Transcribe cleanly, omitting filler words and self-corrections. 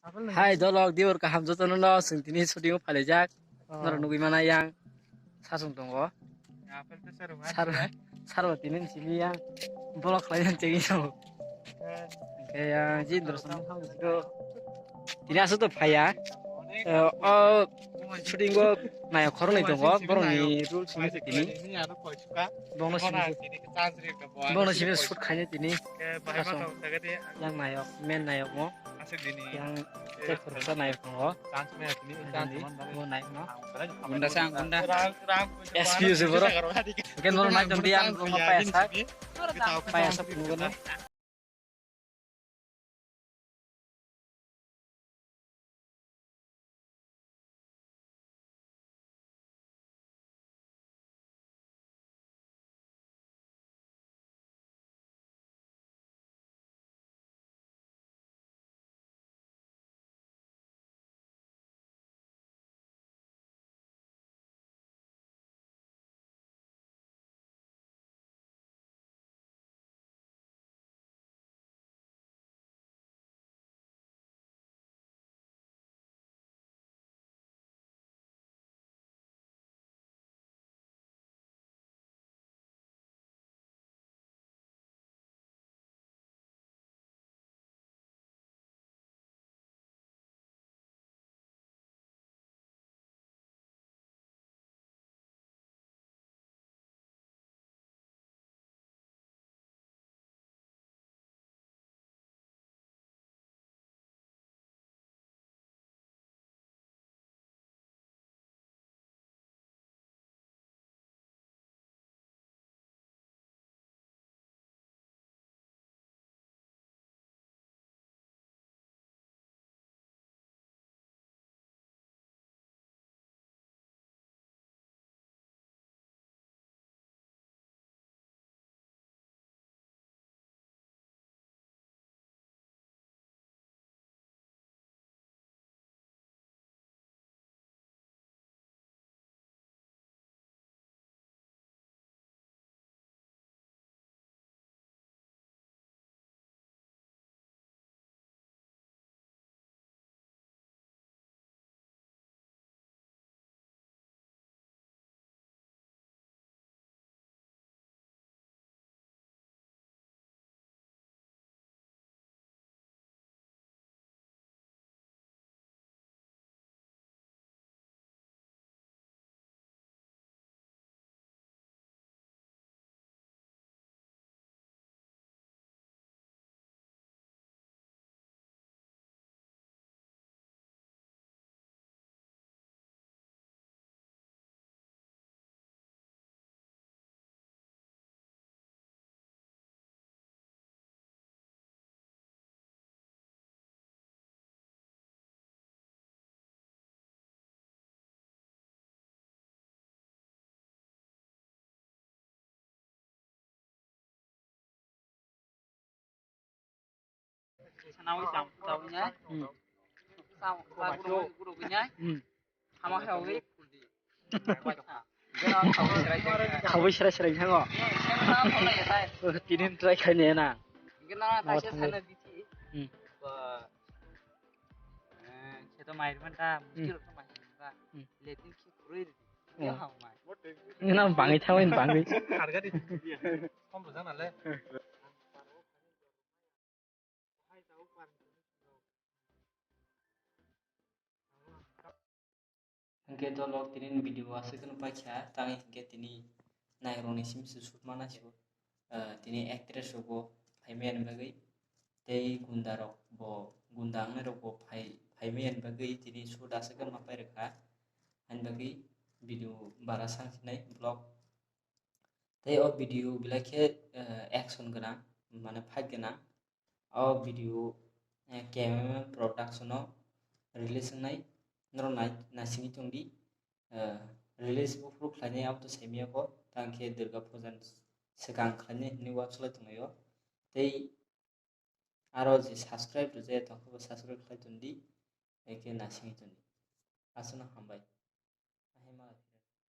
Hai dolog diur kaham jotono no sing tini shooting phalejak nor nugui mana yang sasung tongo sar sarwa tinin sini yang bolok layan cegi no kayak jin terus itu tini asu tuh phaya shooting go naik koron itu go borong ni rule sini tini bono sini shoot kayaknya tini yang naik main naik mo yang terus naik mo mau naik no Bunda sang bunda. excuse bro mungkin mau naik kemudian mau payasak mungkin Sanawi sang taunya. Sang guru punya. Sama hewi. kamu serai hango tinin try kayaknya na Gimana tasnya sana bici. Kita main mana? Mungkin sama kita. Liatin si kurir. Ya hamai. ngena bangi thawain bangi harga di kom besan ale hingke dolog tinin video asikeun paikha tangi hingke tini naironi simsu shoot mana sibo tini actress rogo phaimyan bagui tei gunda rok bo gunda angnai rok bo phaimyan bagui tini shoot asikeun ma pairikha hain bagui video bara sangsinai vlog tei o video bilakhe action gana mane fight gana o video camera production o release nai noro nasimi tongdi release bufru khlainai auto saimia ko tangkhe durga pujan sikang khlainai hini website tonglaio tei aro je subscribe to je tongkho subscribe khlai tondi eke nasimi tondi asuna hambai।